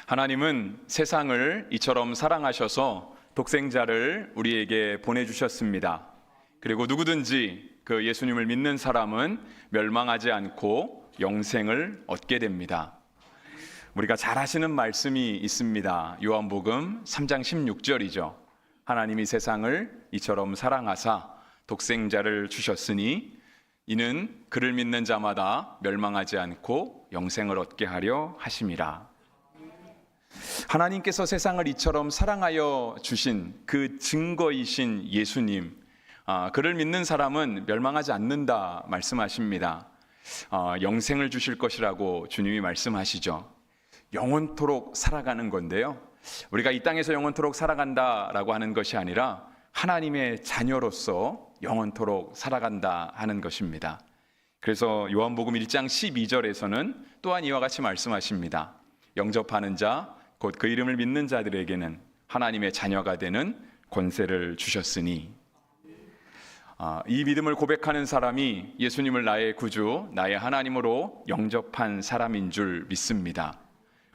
하나님은 세상을 이처럼 사랑하셔서 독생자를 우리에게 보내주셨습니다. 그리고 누구든지 그 예수님을 믿는 사람은 멸망하지 않고 영생을 얻게 됩니다. 우리가 잘 아시는 말씀이 있습니다. 요한복음 3장 16절이죠. 하나님이 세상을 이처럼 사랑하사 독생자를 주셨으니 이는 그를 믿는 자마다 멸망하지 않고 영생을 얻게 하려 하심이라. 하나님께서 세상을 이처럼 사랑하여 주신 그 증거이신 예수님, 그를 믿는 사람은 멸망하지 않는다 말씀하십니다. 영생을 주실 것이라고 주님이 말씀하시죠. 영원토록 살아가는 건데요, 우리가 이 땅에서 영원토록 살아간다라고 하는 것이 아니라 하나님의 자녀로서 영원토록 살아간다 하는 것입니다. 그래서 요한복음 1장 12절에서는 또한 이와 같이 말씀하십니다. 영접하는 자, 곧 그 이름을 믿는 자들에게는 하나님의 자녀가 되는 권세를 주셨으니, 이 믿음을 고백하는 사람이 예수님을 나의 구주, 나의 하나님으로 영접한 사람인 줄 믿습니다.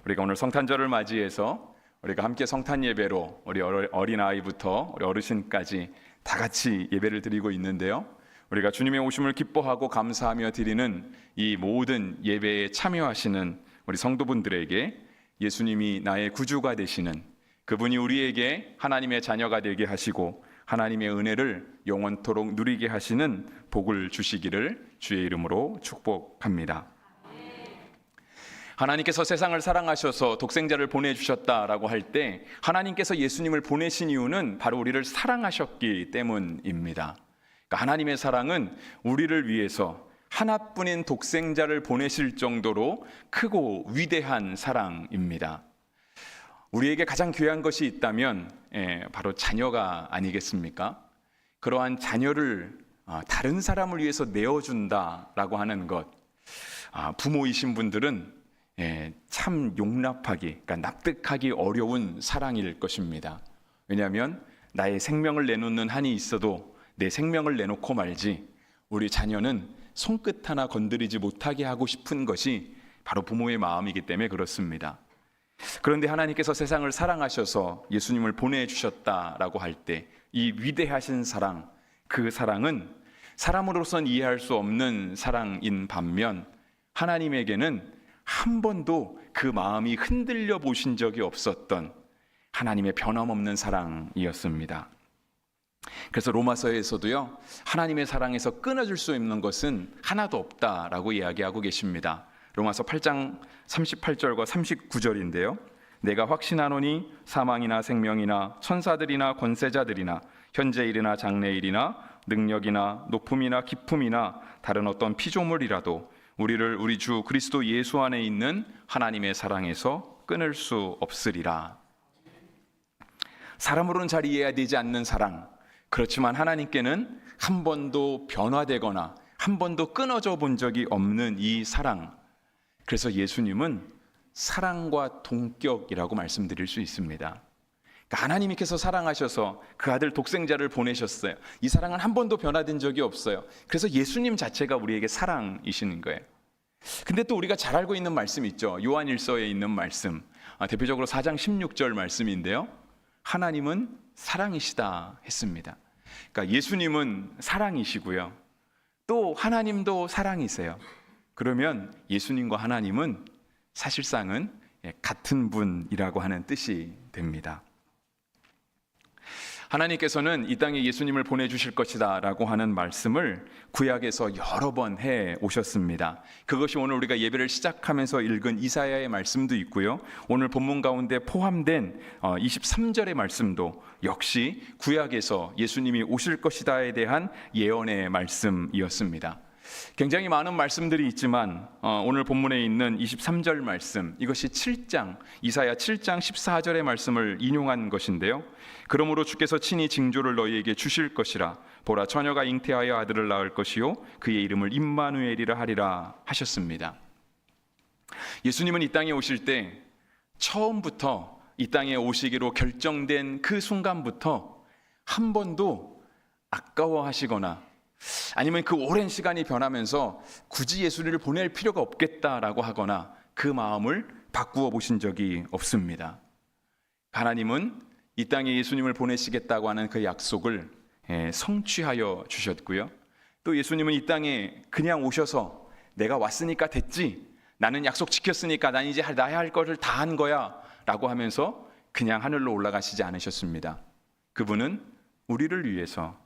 우리가 오늘 성탄절을 맞이해서 우리가 함께 성탄 예배로 우리 어린아이부터 우리 어르신까지 다 같이 예배를 드리고 있는데요, 우리가 주님의 오심을 기뻐하고 감사하며 드리는 이 모든 예배에 참여하시는 우리 성도분들에게 예수님이 나의 구주가 되시는, 그분이 우리에게 하나님의 자녀가 되게 하시고 하나님의 은혜를 영원토록 누리게 하시는 복을 주시기를 주의 이름으로 축복합니다. 하나님께서 세상을 사랑하셔서 독생자를 보내주셨다라고 할 때, 하나님께서 예수님을 보내신 이유는 바로 우리를 사랑하셨기 때문입니다. 그러니까 하나님의 사랑은 우리를 위해서 하나뿐인 독생자를 보내실 정도로 크고 위대한 사랑입니다. 우리에게 가장 귀한 것이 있다면 바로 자녀가 아니겠습니까? 그러한 자녀를 다른 사람을 위해서 내어준다라고 하는 것, 부모이신 분들은 참 용납하기, 그러니까 납득하기 어려운 사랑일 것입니다. 왜냐하면 나의 생명을 내놓는 한이 있어도 내 생명을 내놓고 말지, 우리 자녀는 손끝 하나 건드리지 못하게 하고 싶은 것이 바로 부모의 마음이기 때문에 그렇습니다. 그런데 하나님께서 세상을 사랑하셔서 예수님을 보내주셨다라고 할 때, 이 위대하신 사랑, 그 사랑은 사람으로선 이해할 수 없는 사랑인 반면 하나님에게는 한 번도 그 마음이 흔들려 보신 적이 없었던 하나님의 변함없는 사랑이었습니다. 그래서 로마서에서도요, 하나님의 사랑에서 끊어질 수 있는 것은 하나도 없다라고 이야기하고 계십니다. 로마서 8장 38절과 39절인데요. 내가 확신하노니 사망이나 생명이나 천사들이나 권세자들이나 현재일이나 장래일이나 능력이나 높음이나 깊음이나 다른 어떤 피조물이라도 우리를 우리 주 그리스도 예수 안에 있는 하나님의 사랑에서 끊을 수 없으리라. 사람으로는 잘 이해되지 않는 사랑, 그렇지만 하나님께는 한 번도 변화되거나 한 번도 끊어져 본 적이 없는 이 사랑, 그래서 예수님은 사랑과 동격이라고 말씀드릴 수 있습니다. 그러니까 하나님께서 사랑하셔서 그 아들 독생자를 보내셨어요. 이 사랑은 한 번도 변화된 적이 없어요. 그래서 예수님 자체가 우리에게 사랑이시는 거예요. 근데 또 우리가 잘 알고 있는 말씀 있죠. 요한일서에 있는 말씀, 대표적으로 4장 16절 말씀인데요, 하나님은 사랑이시다 했습니다. 그러니까 예수님은 사랑이시고요, 또 하나님도 사랑이세요. 그러면 예수님과 하나님은 사실상은 같은 분이라고 하는 뜻이 됩니다. 하나님께서는 이 땅에 예수님을 보내주실 것이다 라고 하는 말씀을 구약에서 여러 번 해 오셨습니다. 그것이 오늘 우리가 예배를 시작하면서 읽은 이사야의 말씀도 있고요, 오늘 본문 가운데 포함된 23절의 말씀도 역시 구약에서 예수님이 오실 것이다에 대한 예언의 말씀이었습니다. 굉장히 많은 말씀들이 있지만 오늘 본문에 있는 23절 말씀, 이것이 7장, 이사야 7장 14절의 말씀을 인용한 것인데요, 그러므로 주께서 친히 징조를 너희에게 주실 것이라. 보라, 처녀가 잉태하여 아들을 낳을 것이요 그의 이름을 임마누엘이라 하리라 하셨습니다. 예수님은 이 땅에 오실 때 처음부터 이 땅에 오시기로 결정된 그 순간부터 한 번도 아까워하시거나 아니면 그 오랜 시간이 변하면서 굳이 예수님을 보낼 필요가 없겠다라고 하거나 그 마음을 바꾸어 보신 적이 없습니다. 하나님은 이 땅에 예수님을 보내시겠다고 하는 그 약속을 성취하여 주셨고요. 또 예수님은 이 땅에 그냥 오셔서 내가 왔으니까 됐지, 나는 약속 지켰으니까 난 이제 나야 할 것을 다 한 거야 라고 하면서 그냥 하늘로 올라가시지 않으셨습니다. 그분은 우리를 위해서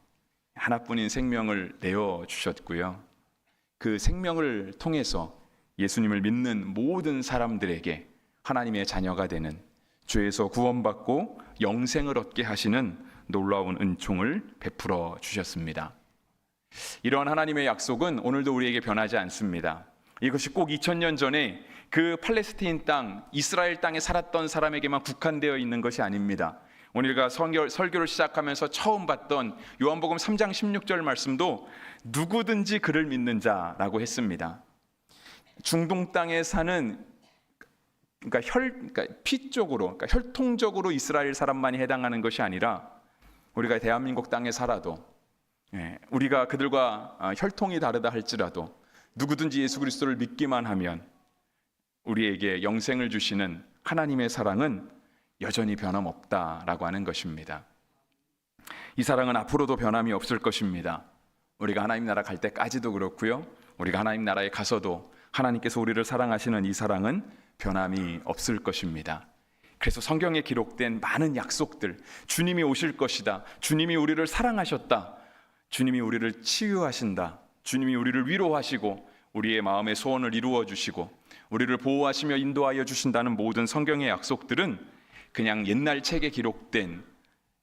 하나뿐인 생명을 내어주셨고요. 그 생명을 통해서 예수님을 믿는 모든 사람들에게 하나님의 자녀가 되는, 죄에서 구원받고 영생을 얻게 하시는 놀라운 은총을 베풀어 주셨습니다. 이러한 하나님의 약속은 오늘도 우리에게 변하지 않습니다. 이것이 꼭 2000년 전에 그 팔레스타인 땅, 이스라엘 땅에 살았던 사람에게만 국한되어 있는 것이 아닙니다. 오늘가 설교를 시작하면서 처음 봤던 요한복음 3장 16절 말씀도 누구든지 그를 믿는 자라고 했습니다. 중동 땅에 사는 그러니까 피 쪽으로, 그러니까 혈통적으로 이스라엘 사람만이 해당하는 것이 아니라 우리가 대한민국 땅에 살아도, 우리가 그들과 혈통이 다르다 할지라도 누구든지 예수 그리스도를 믿기만 하면 우리에게 영생을 주시는 하나님의 사랑은 여전히 변함없다라고 하는 것입니다. 이 사랑은 앞으로도 변함이 없을 것입니다. 우리가 하나님 나라 갈 때까지도 그렇고요, 우리가 하나님 나라에 가서도 하나님께서 우리를 사랑하시는 이 사랑은 변함이 없을 것입니다. 그래서 성경에 기록된 많은 약속들, 주님이 오실 것이다, 주님이 우리를 사랑하셨다, 주님이 우리를 치유하신다, 주님이 우리를 위로하시고 우리의 마음의 소원을 이루어 주시고 우리를 보호하시며 인도하여 주신다는 모든 성경의 약속들은 그냥 옛날 책에 기록된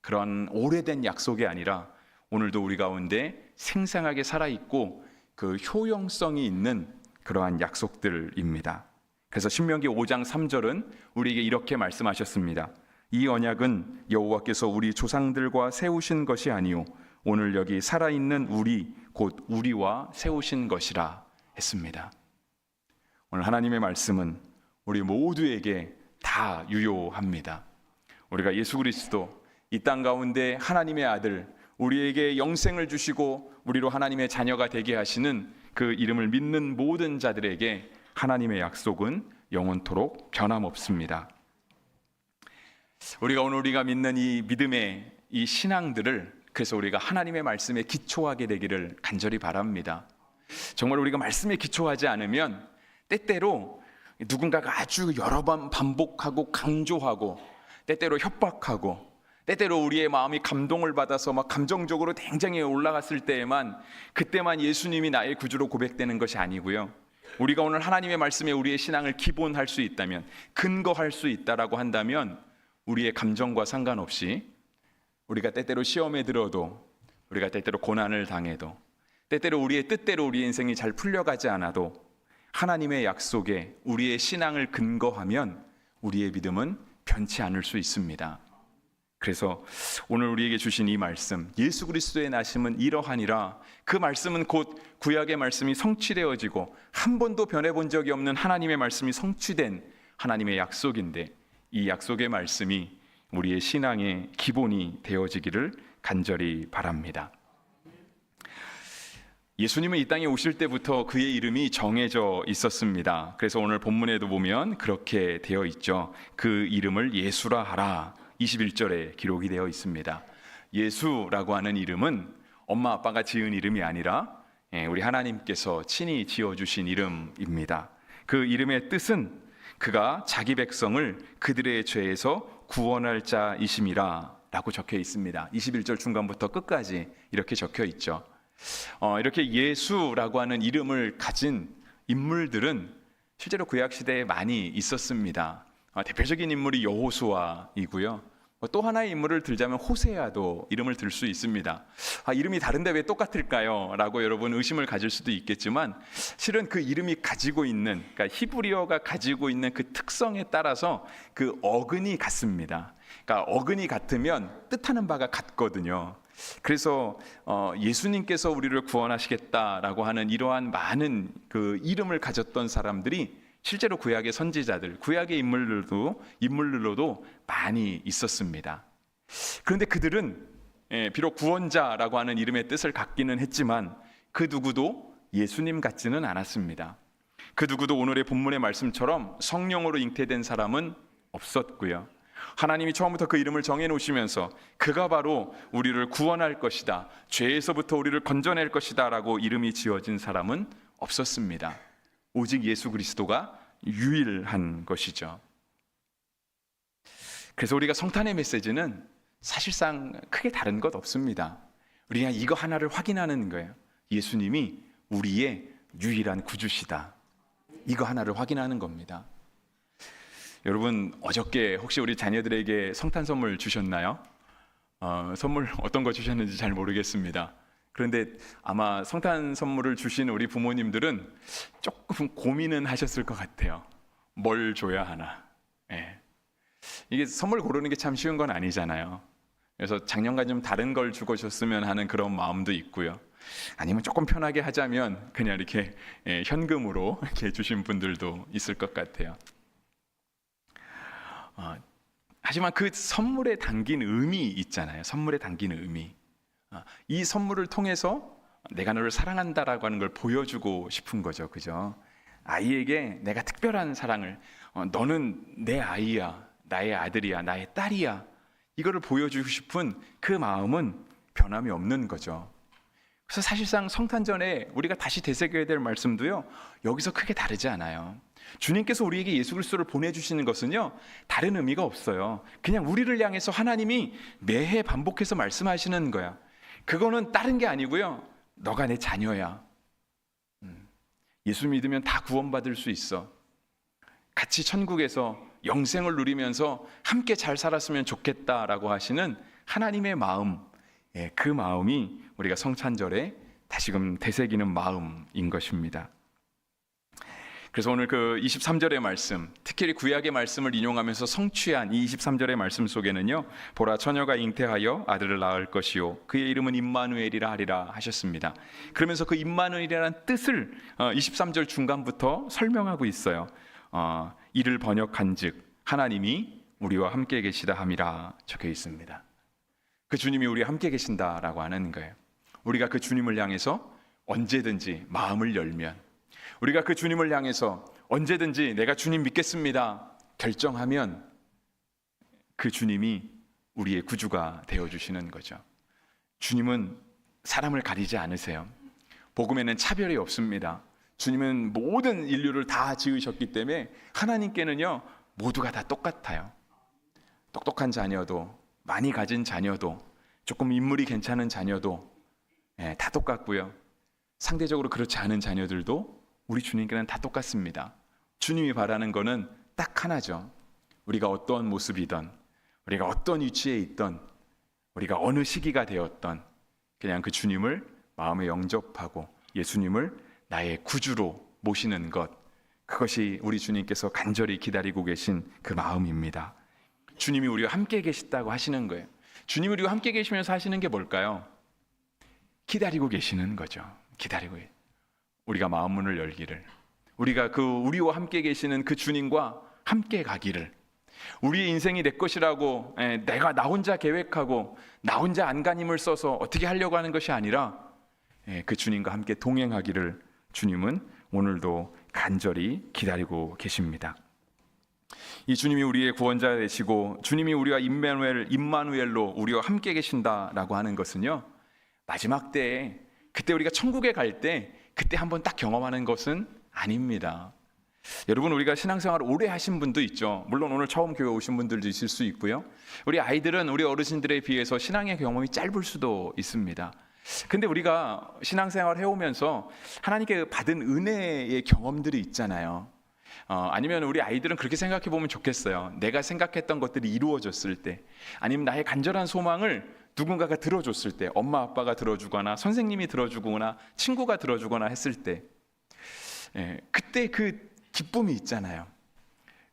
그런 오래된 약속이 아니라 오늘도 우리 가운데 생생하게 살아있고 그 효용성이 있는 그러한 약속들입니다. 그래서 신명기 5장 3절은 우리에게 이렇게 말씀하셨습니다. 이 언약은 여호와께서 우리 조상들과 세우신 것이 아니요 오늘 여기 살아있는 우리 곧 우리와 세우신 것이라 했습니다. 오늘 하나님의 말씀은 우리 모두에게 다 유효합니다. 우리가 예수 그리스도, 이 땅 가운데 하나님의 아들, 우리에게 영생을 주시고 우리로 하나님의 자녀가 되게 하시는 그 이름을 믿는 모든 자들에게 하나님의 약속은 영원토록 변함없습니다. 우리가 믿는 이 믿음의 이 신앙들을, 그래서 우리가 하나님의 말씀에 기초하게 되기를 간절히 바랍니다. 정말 우리가 말씀에 기초하지 않으면 때때로 누군가가 아주 여러 번 반복하고 강조하고 때때로 협박하고 때때로 우리의 마음이 감동을 받아서 막 감정적으로 굉장히 올라갔을 때에만, 그때만 예수님이 나의 구주로 고백되는 것이 아니고요, 우리가 오늘 하나님의 말씀에 우리의 신앙을 기본할 수 있다면, 근거할 수 있다라고 한다면 우리의 감정과 상관없이 우리가 때때로 시험에 들어도, 우리가 때때로 고난을 당해도, 때때로 우리의 뜻대로 우리의 인생이 잘 풀려가지 않아도 하나님의 약속에 우리의 신앙을 근거하면 우리의 믿음은 변치 않을 수 있습니다. 그래서 오늘 우리에게 주신 이 말씀, 예수 그리스도의 나심은 이러하니라, 그 말씀은 곧 구약의 말씀이 성취되어지고 한 번도 변해본 적이 없는 하나님의 말씀이 성취된 하나님의 약속인데, 이 약속의 말씀이 우리의 신앙의 기본이 되어지기를 간절히 바랍니다. 예수님은 이 땅에 오실 때부터 그의 이름이 정해져 있었습니다. 그래서 오늘 본문에도 보면 그렇게 되어 있죠. 그 이름을 예수라 하라, 21절에 기록이 되어 있습니다. 예수라고 하는 이름은 엄마 아빠가 지은 이름이 아니라 우리 하나님께서 친히 지어주신 이름입니다. 그 이름의 뜻은 그가 자기 백성을 그들의 죄에서 구원할 자이심이라 라고 적혀 있습니다. 21절 중간부터 끝까지 이렇게 적혀 있죠. 이렇게 예수라고 하는 이름을 가진 인물들은 실제로 구약시대에 많이 있었습니다. 대표적인 인물이 여호수아이고요, 또 하나의 인물을 들자면 호세아도 이름을 들 수 있습니다. 이름이 다른데 왜 똑같을까요? 라고 여러분 의심을 가질 수도 있겠지만, 실은 그 이름이 가지고 있는, 그러니까 히브리어가 가지고 있는 그 특성에 따라서 그 어근이 같습니다. 그러니까 어근이 같으면 뜻하는 바가 같거든요. 그래서 예수님께서 우리를 구원하시겠다라고 하는 이러한 많은 그 이름을 가졌던 사람들이 실제로 구약의 선지자들, 구약의 인물들로도 많이 있었습니다. 그런데 그들은 비록 구원자라고 하는 이름의 뜻을 갖기는 했지만 그 누구도 예수님 같지는 않았습니다. 그 누구도 오늘의 본문의 말씀처럼 성령으로 잉태된 사람은 없었고요. 하나님이 처음부터 그 이름을 정해놓으시면서 그가 바로 우리를 구원할 것이다, 죄에서부터 우리를 건져낼 것이다 라고 이름이 지어진 사람은 없었습니다. 오직 예수 그리스도가 유일한 것이죠. 그래서 우리가 성탄의 메시지는 사실상 크게 다른 것 없습니다. 우리가 이거 하나를 확인하는 거예요. 예수님이 우리의 유일한 구주시다. 이거 하나를 확인하는 겁니다. 여러분, 어저께 혹시 우리 자녀들에게 성탄 선물 주셨나요? 선물 어떤 거 주셨는지 잘 모르겠습니다. 그런데 아마 성탄 선물을 주신 우리 부모님들은 조금 고민은 하셨을 것 같아요. 뭘 줘야 하나. 이게 선물 고르는 게 참 쉬운 건 아니잖아요. 그래서 작년과 좀 다른 걸 주고 줬으면 하는 그런 마음도 있고요. 아니면 조금 편하게 하자면 그냥 이렇게 현금으로 이렇게 주신 분들도 있을 것 같아요. 하지만 그 선물에 담긴 의미 있잖아요. 선물에 담긴 의미. 이 선물을 통해서 내가 너를 사랑한다라고 하는 걸 보여주고 싶은 거죠. 그죠? 아이에게 내가 특별한 사랑을, 너는 내 아이야, 나의 아들이야, 나의 딸이야, 이거를 보여주고 싶은 그 마음은 변함이 없는 거죠. 그래서 사실상 성탄 전에 우리가 다시 되새겨야 될 말씀도요, 여기서 크게 다르지 않아요. 주님께서 우리에게 예수 그리스도를 보내주시는 것은요, 다른 의미가 없어요. 그냥 우리를 향해서 하나님이 매해 반복해서 말씀하시는 거야. 그거는 다른 게 아니고요, 너가 내 자녀야. 예수 믿으면 다 구원받을 수 있어. 같이 천국에서 영생을 누리면서 함께 잘 살았으면 좋겠다라고 하시는 하나님의 마음, 그 마음이 우리가 성탄절에 다시금 되새기는 마음인 것입니다. 그래서 오늘 그 23절의 말씀, 특히 구약의 말씀을 인용하면서 성취한 이 23절의 말씀 속에는요, 보라 처녀가 잉태하여 아들을 낳을 것이요 그의 이름은 임마누엘이라 하리라 하셨습니다. 그러면서 그 임마누엘이라는 뜻을 23절 중간부터 설명하고 있어요. 이를 번역한즉 하나님이 우리와 함께 계시다 함이라 적혀 있습니다. 그 주님이 우리와 함께 계신다라고 하는 거예요. 우리가 그 주님을 향해서 언제든지 마음을 열면, 우리가 그 주님을 향해서 언제든지 내가 주님 믿겠습니다 결정하면 그 주님이 우리의 구주가 되어주시는 거죠. 주님은 사람을 가리지 않으세요. 복음에는 차별이 없습니다. 주님은 모든 인류를 다 지으셨기 때문에 하나님께는요, 모두가 다 똑같아요. 똑똑한 자녀도, 많이 가진 자녀도, 조금 인물이 괜찮은 자녀도 다 똑같고요. 상대적으로 그렇지 않은 자녀들도 우리 주님께는 다 똑같습니다. 주님이 바라는 거는 딱 하나죠. 우리가 어떤 모습이든, 우리가 어떤 위치에 있든, 우리가 어느 시기가 되었든 그냥 그 주님을 마음에 영접하고 예수님을 나의 구주로 모시는 것, 그것이 우리 주님께서 간절히 기다리고 계신 그 마음입니다. 주님이 우리와 함께 계시다고 하시는 거예요. 주님이 우리와 함께 계시면서 하시는 게 뭘까요? 기다리고 계시는 거죠. 기다리고, 우리가 마음 문을 열기를, 우리가 우리와 함께 계시는 그 주님과 함께 가기를, 우리의 인생이 내 것이라고 내가 나 혼자 계획하고 나 혼자 안간힘을 써서 어떻게 하려고 하는 것이 아니라 그 주님과 함께 동행하기를 주님은 오늘도 간절히 기다리고 계십니다. 이 주님이 우리의 구원자 되시고 주님이 우리와 임마누엘로 우리와 함께 계신다라고 하는 것은요, 마지막 때에, 그때 우리가 천국에 갈 때 그때 한번 딱 경험하는 것은 아닙니다. 여러분, 우리가 신앙생활을 오래 하신 분도 있죠. 물론 오늘 처음 교회 오신 분들도 있을 수 있고요. 우리 아이들은 우리 어르신들에 비해서 신앙의 경험이 짧을 수도 있습니다. 근데 우리가 신앙생활 해오면서 하나님께 받은 은혜의 경험들이 있잖아요. 아니면 우리 아이들은 그렇게 생각해 보면 좋겠어요. 내가 생각했던 것들이 이루어졌을 때, 아니면 나의 간절한 소망을 누군가가 들어줬을 때, 엄마 아빠가 들어주거나 선생님이 들어주거나 친구가 들어주거나 했을 때, 그때 그 기쁨이 있잖아요.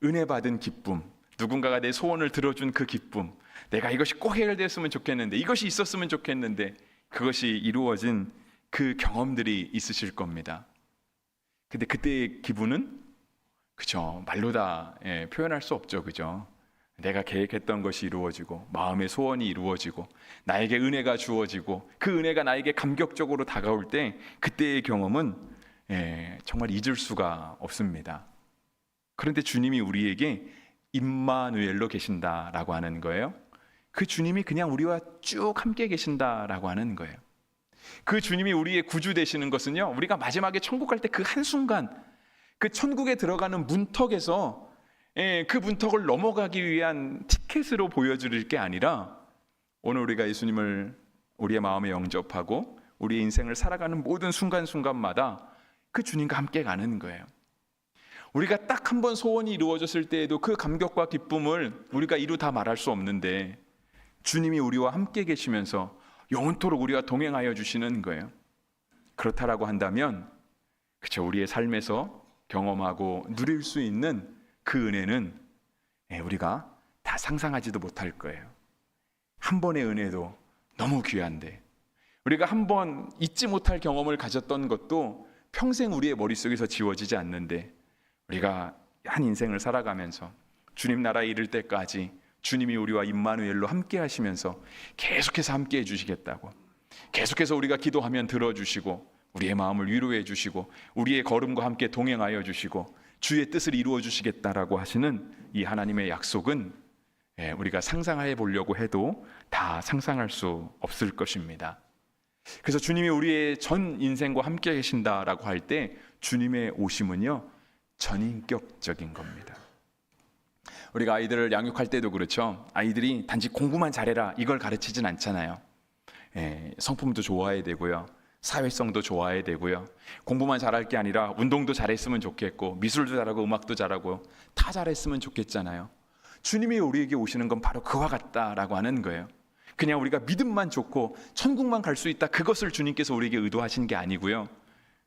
은혜 받은 기쁨, 누군가가 내 소원을 들어준 그 기쁨, 내가 이것이 꼭 해결됐으면 좋겠는데, 이것이 있었으면 좋겠는데, 그것이 이루어진 그 경험들이 있으실 겁니다. 근데 그때의 기분은, 그죠, 말로 다 표현할 수 없죠. 그죠? 내가 계획했던 것이 이루어지고 마음의 소원이 이루어지고 나에게 은혜가 주어지고 그 은혜가 나에게 감격적으로 다가올 때 그때의 경험은 정말 잊을 수가 없습니다. 그런데 주님이 우리에게 임마누엘로 계신다라고 하는 거예요. 그 주님이 그냥 우리와 쭉 함께 계신다라고 하는 거예요. 그 주님이 우리의 구주 되시는 것은요, 우리가 마지막에 천국 갈 때 그 한순간, 그 천국에 들어가는 문턱에서 그 문턱을 넘어가기 위한 티켓으로 보여줄 게 아니라, 오늘 우리가 예수님을 우리의 마음에 영접하고 우리의 인생을 살아가는 모든 순간순간마다 그 주님과 함께 가는 거예요. 우리가 딱 한 번 소원이 이루어졌을 때에도 그 감격과 기쁨을 우리가 이루 다 말할 수 없는데, 주님이 우리와 함께 계시면서 영원토록 우리와 동행하여 주시는 거예요. 그렇다라고 한다면, 그쵸, 우리의 삶에서 경험하고 누릴 수 있는 그 은혜는 우리가 다 상상하지도 못할 거예요. 한 번의 은혜도 너무 귀한데, 우리가 한 번 잊지 못할 경험을 가졌던 것도 평생 우리의 머릿속에서 지워지지 않는데, 우리가 한 인생을 살아가면서 주님 나라에 이를 때까지 주님이 우리와 임마누엘로 함께 하시면서 계속해서 함께 해주시겠다고, 계속해서 우리가 기도하면 들어주시고 우리의 마음을 위로해 주시고 우리의 걸음과 함께 동행하여 주시고 주의 뜻을 이루어 주시겠다라고 하시는 이 하나님의 약속은 우리가 상상해 보려고 해도 다 상상할 수 없을 것입니다. 그래서 주님이 우리의 전 인생과 함께 계신다라고 할 때 주님의 오심은요, 전인격적인 겁니다. 우리가 아이들을 양육할 때도 그렇죠. 아이들이 단지 공부만 잘해라 이걸 가르치진 않잖아요. 성품도 좋아야 되고요, 사회성도 좋아야 되고요, 공부만 잘할 게 아니라 운동도 잘했으면 좋겠고 미술도 잘하고 음악도 잘하고 다 잘했으면 좋겠잖아요. 주님이 우리에게 오시는 건 바로 그와 같다라고 하는 거예요. 그냥 우리가 믿음만 좋고 천국만 갈 수 있다, 그것을 주님께서 우리에게 의도하신 게 아니고요,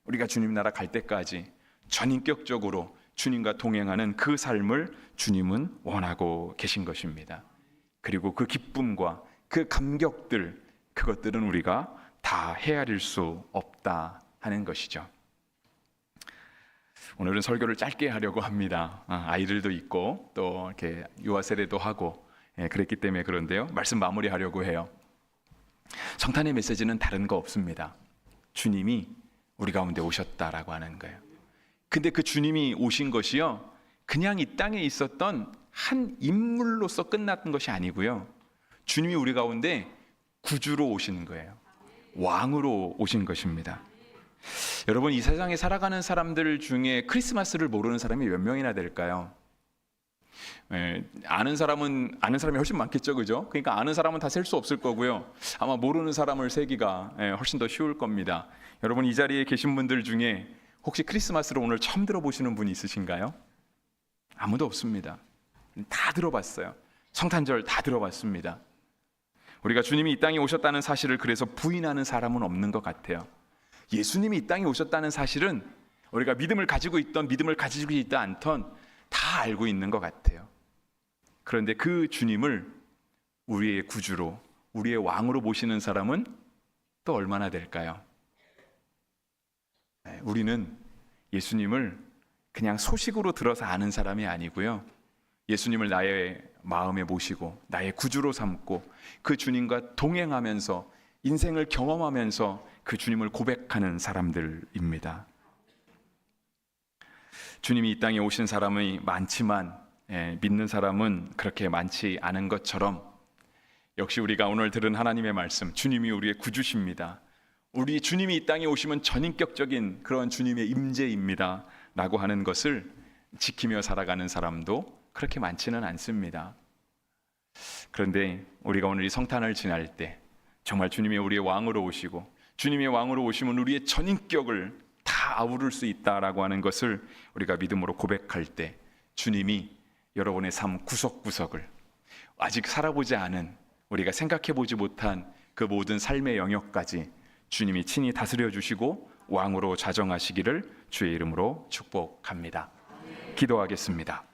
우리가 주님 나라 갈 때까지 전인격적으로 주님과 동행하는 그 삶을 주님은 원하고 계신 것입니다. 그리고 그 기쁨과 그 감격들, 그것들은 우리가 다 헤아릴 수 없다 하는 것이죠. 오늘은 설교를 짧게 하려고 합니다. 아이들도 있고 또 이렇게 유아 세례도 하고 그랬기 때문에 그런데요, 말씀 마무리하려고 해요. 성탄의 메시지는 다른 거 없습니다. 주님이 우리 가운데 오셨다라고 하는 거예요. 근데 그 주님이 오신 것이요, 그냥 이 땅에 있었던 한 인물로서 끝났던 것이 아니고요, 주님이 우리 가운데 구주로 오시는 거예요. 왕으로 오신 것입니다. 여러분, 이 세상에 살아가는 사람들 중에 크리스마스를 모르는 사람이 몇 명이나 될까요? 아는 사람이 훨씬 많겠죠, 그죠? 그러니까 아는 사람은 다 셀 수 없을 거고요, 아마 모르는 사람을 세기가 훨씬 더 쉬울 겁니다. 여러분, 이 자리에 계신 분들 중에 혹시 크리스마스를 오늘 처음 들어보시는 분이 있으신가요? 아무도 없습니다. 다 들어봤어요. 성탄절 다 들어봤습니다. 우리가 주님이 이 땅에 오셨다는 사실을 그래서 부인하는 사람은 없는 것 같아요. 예수님이 이 땅에 오셨다는 사실은 우리가 믿음을 가지고 있던 믿음을 가지고 있다 않던 다 알고 있는 것 같아요. 그런데 그 주님을 우리의 구주로, 우리의 왕으로 모시는 사람은 또 얼마나 될까요? 우리는 예수님을 그냥 소식으로 들어서 아는 사람이 아니고요, 예수님을 나의 마음에 모시고 나의 구주로 삼고 그 주님과 동행하면서 인생을 경험하면서 그 주님을 고백하는 사람들입니다. 주님이 이 땅에 오신 사람이 많지만 믿는 사람은 그렇게 많지 않은 것처럼, 역시 우리가 오늘 들은 하나님의 말씀, 주님이 우리의 구주십니다, 우리 주님이 이 땅에 오시면 전인격적인 그런 주님의 임재입니다 라고 하는 것을 지키며 살아가는 사람도 그렇게 많지는 않습니다. 그런데 우리가 오늘 이 성탄을 지날 때 정말 주님이 우리의 왕으로 오시고 주님의 왕으로 오시면 우리의 전인격을 다 아우를 수 있다라고 하는 것을 우리가 믿음으로 고백할 때, 주님이 여러분의 삶 구석구석을, 아직 살아보지 않은, 우리가 생각해보지 못한 그 모든 삶의 영역까지 주님이 친히 다스려 주시고 왕으로 자정하시기를 주의 이름으로 축복합니다. 기도하겠습니다.